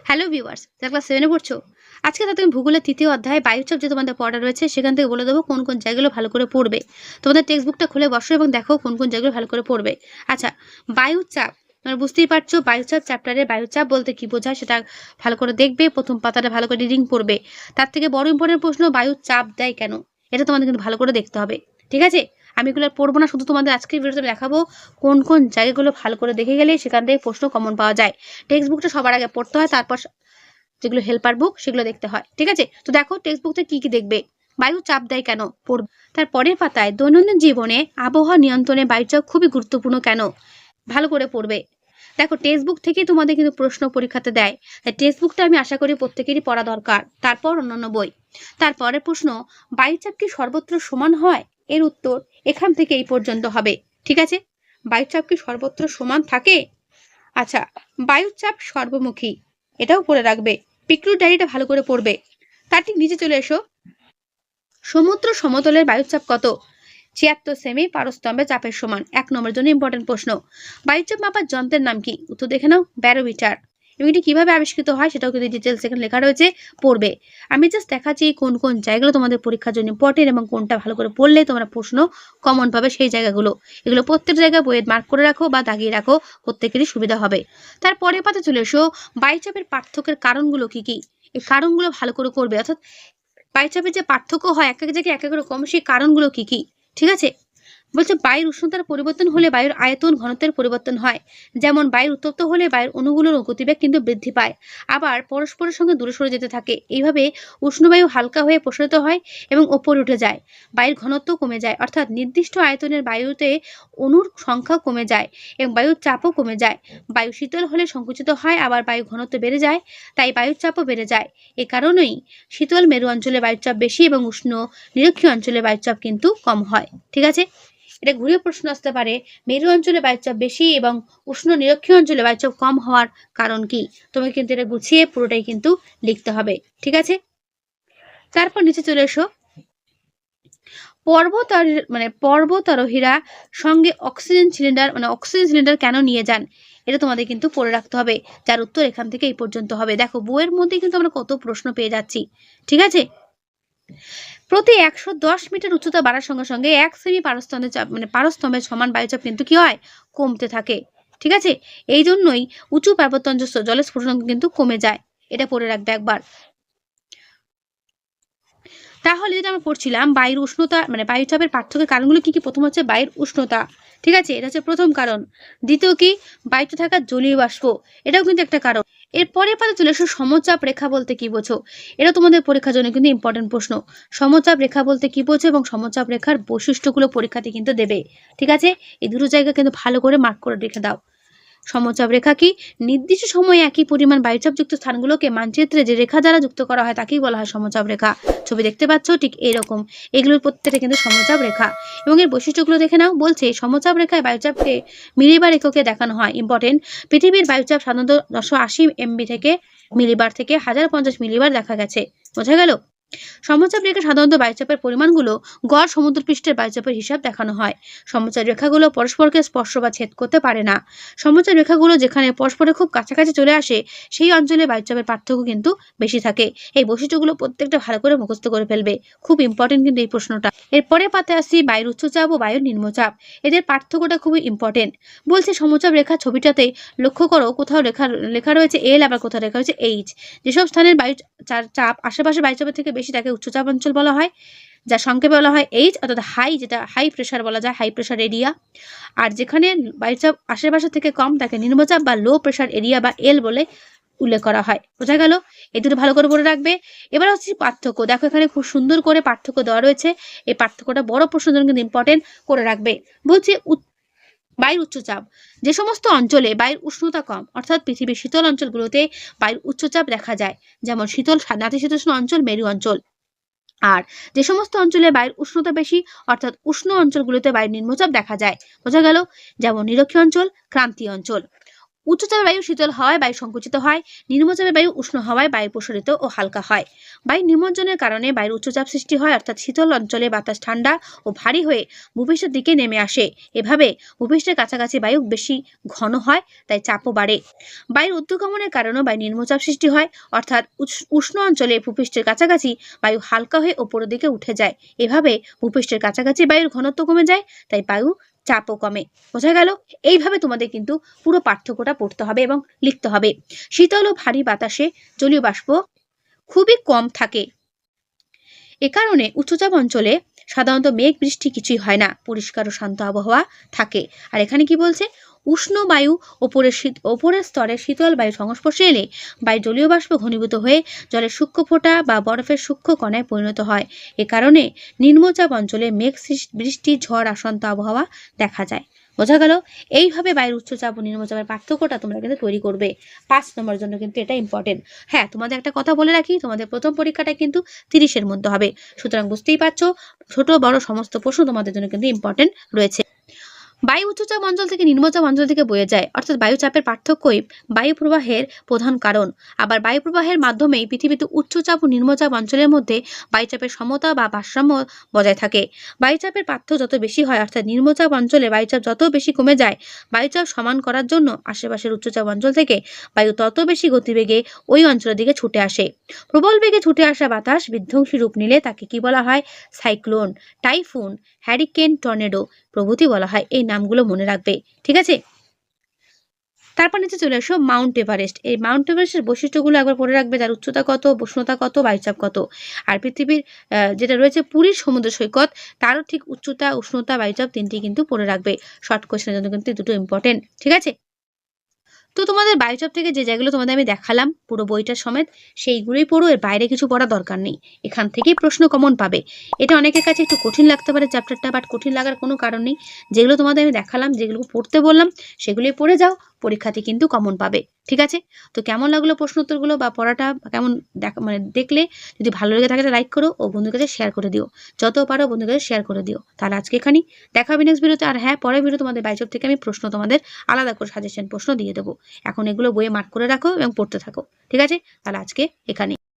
Hello viewers, যারা class 7 এ পড়ছো, আজকে তুমি ভূগোলের ৩য় অধ্যায় বায়ুচাপ যে তোমাদের পড়া রয়েছে সেখান থেকে বলে দেবো কোন কোন জায়গাগুলো ভালো করে পড়বে। তোমাদের টেক্সট বুকটা খুলে বসো এবং দেখো কোন কোন জায়গাগুলো ভালো করে পড়বে। আচ্ছা, বায়ুচাপ তোমরা বুঝতেই পারছো বায়ুচাপ চ্যাপ্টারে বায়ুচাপ বলতে কি বোঝায় সেটা ভালো করে দেখবে, প্রথম পাতাটা ভালো করে রিডিং পড়বে। তার থেকে বড় ইম্পর্টেন্ট প্রশ্ন, বায়ু চাপ দেয় কেন, এটা তোমাদের কিন্তু ভালো করে দেখতে হবে। ঠিক আছে, আমি এগুলো পড়বো না, শুধু তোমাদের আজকের ভিডিওতে দেখাবো কোন কোন জায়গাগুলো ভালো করে দেখে গেলে সেখান থেকে প্রশ্ন কমন পাওয়া যায়। টেক্সট বুকটা সবার আগে পড়তে হয়, তারপর যেগুলো হেল্পার বুক সেগুলো দেখতে হয়। ঠিক আছে, তো দেখো টেক্সট বুকতে কি কি দেখবে। বায়ু চাপ দেয় কেন পড়বে। তার পরের পাতায় দৈনন্দিন জীবনে আবহাওয়া নিয়ন্ত্রণে বায়ুচাপ খুবই গুরুত্বপূর্ণ কেন, ভালো করে পড়বে। দেখো টেক্সট বুক থেকেই তোমাদের কিন্তু প্রশ্ন পরীক্ষাতে দেয়, তাই টেক্সট বুকটা আমি আশা করি প্রত্যেকেরই পড়া দরকার, তারপর অন্যান্য বই। তারপরের প্রশ্ন, বায়ুচাপ কি সর্বত্র সমান হয়? এর উত্তর এখান থেকে এই পর্যন্ত হবে। ঠিক আছে, বায়ুচাপ কি সর্বত্র সমান থাকে? আচ্ছা, বায়ুচাপ সর্বমুখী, এটাও পড়ে রাখবে। পিকলুর ডায়েরিটা ভালো করে পড়বে। তার ঠিক নিচে চলে এসো, সমুদ্র সমতলের বায়ুচাপ কত? ৭৬ সেমি পারস্তম্ভে চাপের সমান। ১ নম্বরের জন্য ইম্পর্টেন্ট প্রশ্ন। বায়ুচাপ মাপার যন্ত্রের নাম কি? উত্তর দেখে নাও, ব্যারোমিটার। এবং এটি কিভাবে আবিষ্কৃত হয় সেটাও কিন্তু ডিটেলস এখানে লেখা রয়েছে, পড়বে। আমি জাস্ট দেখাচ্ছি কোন কোন জায়গাগুলো তোমাদের পরীক্ষার জন্য ইম্পর্টেন্ট এবং কোনটা ভালো করে পড়লে তোমরা প্রশ্ন কমন পাবে সেই জায়গাগুলো। এগুলো প্রত্যেক জায়গায় বইয়ে মার্ক করে রাখো বা দাগিয়ে রাখো, প্রত্যেকেরই সুবিধা হবে। তারপরে পাতে চলে এসো, বায়ুচাপের পার্থক্যের কারণগুলো কি কি, এই কারণগুলো ভালো করে করবে। অর্থাৎ বায়ুচাপের যে পার্থক্য হয় এক এক জায়গায় এক এক রকম, সেই কারণগুলো কি কি। ঠিক আছে, বলছে বায়ুর উষ্ণতার পরিবর্তন হলে বায়ুর আয়তন ঘনত্বের পরিবর্তন হয়। যেমন বায়ুর উত্তপ্ত হলে বায়ুর অণুগুলোর গতিবেগ কিন্তু বৃদ্ধি পায়, আবার পরস্পরের সঙ্গে দূরে সরে যেতে থাকে। এইভাবে উষ্ণ বায়ু হালকা হয়ে প্রসারিত হয় এবং ওপরে উঠে যায়। বায়ুর ঘনত্ব কমে যায়, অর্থাৎ নির্দিষ্ট আয়তনের বায়ুতে অণুর সংখ্যা কমে যায় এবং বায়ুর চাপও কমে যায়। বায়ু শীতল হলে সংকুচিত হয়, আবার বায়ু ঘনত্ব বেড়ে যায়, তাই বায়ুর চাপও বেড়ে যায়। এ কারণেই শীতল মেরু অঞ্চলে বায়ুচাপ বেশি এবং উষ্ণ নিরক্ষীয় অঞ্চলে বায়ুচাপ কিন্তু কম হয়। ঠিক আছে, এটা ঘুরিয়ে প্রশ্ন আসতে পারে, মেরু অঞ্চলে বায়ুচাপ বেশি এবং উষ্ণ নিরক্ষীয় অঞ্চলে বায়ুচাপ কম হওয়ার কারণ কি। তোমাকে কিন্তু এটা গুছিয়ে পুরোটাই কিন্তু লিখতে হবে। ঠিক আছে, তারপর নিচে চলে এসো, পর্বতারোহীরা সঙ্গে অক্সিজেন সিলিন্ডার কেন নিয়ে যান, এটা তোমাদের কিন্তু পড়ে রাখতে হবে, যার উত্তর এখান থেকে এই পর্যন্ত হবে। দেখো বইয়ের মধ্যে কিন্তু আমরা কত প্রশ্ন পেয়ে যাচ্ছি। ঠিক আছে, প্রতি ১১০ মিটার উচ্চতা বাড়ার সঙ্গে সঙ্গে ১ সেমি পারস্তম্ভের সমান বায়ুচাপ কিন্তু কি হয়, কমতে থাকে। ঠিক আছে, এই জন্যই উঁচু পার্বত্যাঞ্চল জলের স্ফুটনাঙ্ক কিন্তু কমে যায়, এটা পড়ে রাখবে একবার। তাহলে যেটা আমরা পড়ছিলাম, বায়ুর উষ্ণতা বায়ুচাপের পার্থক্যের কারণগুলো কি কি। প্রথম হচ্ছে বায়ুর উষ্ণতা। ঠিক আছে, এটা হচ্ছে প্রথম কারণ। দ্বিতীয় কি, বায়ুতে থাকা জলীয় বাষ্প, এটাও কিন্তু একটা কারণ। এরপরে পাতে চলে এসো, সমচাপ রেখা বলতে কি বোঝো। এটা তোমাদের পরীক্ষার জন্য কিন্তু ইম্পর্টেন্ট প্রশ্ন। সমচাপ রেখা বলতে কি বোঝো এবং সমচাপ রেখার বৈশিষ্ট্যগুলো পরীক্ষাতে কিন্তু দেবে। ঠিক আছে, এই দুটো জায়গা কিন্তু ভালো করে মার্ক করে রেখে দাও। সমচাপ রেখা কি, নির্দিষ্ট সময়ে একই পরিমাণ বায়ুচাপযুক্ত স্থানগুলোকে মানচিত্রে যে রেখা দ্বারা যুক্ত করা হয় তাকেই বলা হয় সমচাপ রেখা। ছবি দেখতে পাচ্ছ ঠিক এরকম, এগুলোর প্রত্যেকটা কিন্তু সমচাপ রেখা এবং এর বৈশিষ্ট্যগুলো দেখে নাও। বলছে সমচাপ রেখায় বায়ুচাপকে মিলিবার এককে দেখানো হয়। ইম্পর্টেন্ট, পৃথিবীর বায়ুচাপ সাধারণত 980 MB থেকে মিলিবার থেকে 1050 মিলিবার দেখা গেছে। বোঝা গেল? সমচাপ রেখা সাধারণত বায়ুচাপের পরিমাণগুলো গড় সমুদ্রপৃষ্ঠের বায়ুচাপের হিসাব দেখানো হয়। সমচাপ রেখাগুলো পরস্পরকে স্পর্শ বা ছেদ করতে পারে না। সমচাপ রেখাগুলো যেখানে পরস্পরের খুব কাছাকাছি চলে আসে সেই অঞ্চলে বায়ুচাপের পার্থক্য কিন্তু বেশি থাকে। এই বৈশিষ্ট্যগুলো প্রত্যেকটা ভালো করে মুখস্থ করে ফেলবে, খুব ইম্পর্টেন্ট কিন্তু এই প্রশ্নটা। এরপরে পাতে আসি বায়ুর উচ্চচাপ ও বায়ুর নিম্নচাপ, এদের পার্থক্যটা খুবই ইম্পর্টেন্ট। বলছে সমচাপ রেখা ছবিটাতে লক্ষ্য করো, কোথাও লেখা রয়েছে এল, আবার কোথাও লেখা রয়েছে এইচ। যেসব স্থানের বায়ু চাপ আশেপাশে বায়ুচাপের থেকে বেশি তাকে উচ্চচাপ অঞ্চল বলা হয়, যা সংক্ষেপে বলা হয় এইচ, অর্থাৎ হাই, যেটা হাই প্রেশার বলা যায়, হাই প্রেশার এরিয়া। আর যেখানে বায়ুচাপ আশেপাশে থেকে কম তাকে নিম্নচাপ বা লো প্রেশার এরিয়া বা এল বলে উল্লেখ করা হয়। বোঝা গেল? এই দুটো ভালো করে বলে রাখবে। এবার হচ্ছে পার্থক্য। দেখো এখানে খুব সুন্দর করে পার্থক্য দেওয়া রয়েছে, এই পার্থক্যটা বড় প্রশ্নের জন্য কিন্তু ইম্পর্টেন্ট করে রাখবে। বলছি বায়ুর উচ্চচাপ, যে সমস্ত অঞ্চলে বায়ুর উষ্ণতা কম, অর্থাৎ পৃথিবীর শীতল অঞ্চলগুলোতে বায়ুর উচ্চচাপ দেখা যায়, যেমন শীতল নাতিশীতোষ্ণ অঞ্চল, মেরু অঞ্চল। আর যে সমস্ত অঞ্চলে বায়ুর উষ্ণতা বেশি, অর্থাৎ উষ্ণ অঞ্চলগুলোতে বায়ুর নিম্নচাপ দেখা যায়। বোঝা গেল? যেমন নিরক্ষীয় অঞ্চল, ক্রান্তীয় অঞ্চল। উচ্চচাপের বায়ু শীতল হওয়ায় বায়ু সংকুচিত হয়, নিম্নচাপের বায়ু উষ্ণ হওয়ায় বায়ু প্রসারিত ও হালকা হয়। বায়ু নিমজ্জনের কারণে বায়ুর উচ্চচাপ সৃষ্টি হয়, অর্থাৎ শীতল অঞ্চলে বাতাস ঠান্ডা ও ভারী হয়ে ভূপৃষ্ঠের দিকে নেমে আসে। এভাবে ভূপৃষ্ঠের কাছাকাছি বায়ু বেশি ঘন হয়, তাই চাপও বাড়ে। বায়ুর ঊর্ধ্বগমনের কারণে বায়ু নিম্নচাপ সৃষ্টি হয়, অর্থাৎ উষ্ণ অঞ্চলে ভূপৃষ্ঠের কাছাকাছি বায়ু হালকা হয়ে ওপরের দিকে উঠে যায়। এভাবে ভূপৃষ্ঠের কাছাকাছি বায়ুর ঘনত্ব কমে যায়, তাই বায়ু চাপও কমে। বোঝা গেল? এইভাবে তোমাদের কিন্তু পুরো পার্থক্যটা পড়তে হবে এবং লিখতে হবে। শীতল ও ভারী বাতাসে জলীয় বাষ্প খুবই কম থাকে। এ কারণে উচ্চচাপ অঞ্চলে সাধারণত মেঘ বৃষ্টি কিছুই হয় না, পরিষ্কার ও শান্ত আবহাওয়া থাকে। আর এখানে কি বলছে, উষ্ণ বায়ু ওপরের স্তরে শীতল বায়ুর সংস্পর্শে এলে বায়ু জলীয় বাষ্প ঘনীভূত হয়ে জলের সূক্ষ্ম ফোঁটা বা বরফের সূক্ষ্ম কণায় পরিণত হয়। এ কারণে নিম্নচাপ অঞ্চলে মেঘ বৃষ্টি ঝড় আসন্ত আবহাওয়া দেখা যায়। বোঝা গেল? এইভাবে বায়ুর উচ্চচাপ ও নিম্নচাপের পার্থক্যটা তোমরা কিন্তু তৈরি করবে। 5 নম্বরের জন্য কিন্তু এটা ইম্পর্টেন্ট। হ্যাঁ, তোমাদের একটা কথা বলে রাখি, তোমাদের প্রথম পরীক্ষাটা কিন্তু 30-এর মধ্যে হবে। সুতরাং বুঝতেই পারছো, ছোট বড় সমস্ত প্রশ্ন তোমাদের জন্য কিন্তু ইম্পর্টেন্ট রয়েছে। বায়ু উচ্চচাপ অঞ্চল থেকে নিম্নচাপ অঞ্চল থেকে বয়ে যায়, অর্থাৎ বায়ুচাপের পার্থক্যই বায়ু প্রবাহের প্রধান কারণ। আবার বায়ু প্রবাহের মাধ্যমেই পৃথিবীতে উচ্চচাপ ও নিম্নচাপ অঞ্চলের মধ্যে বায়ুচাপের সমতা বা ভারসাম্য বজায় থাকে। বায়ুচাপের পার্থক্য যত বেশি হয়, অর্থাৎ নিম্নচাপ অঞ্চলে বায়ুচাপ যত বেশি কমে যায়, বায়ুচাপ সমান করার জন্য আশেপাশের উচ্চচাপ অঞ্চল থেকে বায়ু তত বেশি গতিবেগে ওই অঞ্চলের দিকে ছুটে আসে। প্রবল বেগে ছুটে আসা বাতাস বিধ্বংসী রূপ নিলে তাকে কি বলা হয়? সাইক্লোন, টাইফুন, হ্যারিকেন, টর্নেডো প্রভৃতি বলা হয়। এই নামগুলো মনে রাখবে, ঠিক আছে? তারপর নিচে চলে আসো মাউন্ট এভারেস্ট। এই মাউন্ট এভারেস্টের বৈশিষ্ট্যগুলো একবার পড়ে রাখবে, যার উচ্চতা কত, উষ্ণতা কত, বায়ুচাপ কত। আর পৃথিবীর যেটা রয়েছে পুরীর সমুদ্র সৈকত, তারও ঠিক উচ্চতা, উষ্ণতা, বায়ুচাপ তিনটি কিন্তু পড়ে রাখবে। শর্ট কোশ্চেনের জন্য কিন্তু দুটো ইম্পর্টেন্ট, ঠিক আছে? তো তোমাদের বায়ুচাপ থেকে যে যেগুলো তোমাদের আমি দেখালাম পুরো বইটার সমেত, সেইগুলোই পড়ো, এর বাইরে কিছু পড়া দরকার নেই। এখান থেকেই প্রশ্ন কমন পাবে। এটা অনেকের কাছে একটু কঠিন লাগতে পারে চ্যাপ্টারটা, বাট কঠিন লাগার কোনো কারণ নেই। যেগুলো তোমাদের আমি দেখালাম, যেগুলো পড়তে বললাম, সেগুলোই পড়ে যাও, পরীক্ষাতে কিন্তু কমন পাবে, ঠিক আছে? তো কেমন লাগলো প্রশ্ন উত্তরগুলো বা পড়াটা কেমন দেখলে, যদি ভালো লেগে থাকে লাইক করো ও বন্ধুর কাছে শেয়ার করে দিও। যত পারো বন্ধুর কাছে শেয়ার করে দিও। তাহলে আজকে এখানেই দেখা হবে নেক্সট ভিডিওতে। আর হ্যাঁ, পরের ভিডিও তোমাদের বায়ুচাপ থেকে আমি প্রশ্ন তোমাদের আলাদা করে সাজেশন প্রশ্ন দিয়ে দেবো। এখন এগুলো বইয়ে মার্ক করে রাখো এবং পড়তে থাকো, ঠিক আছে? তাহলে আজকে এখানে।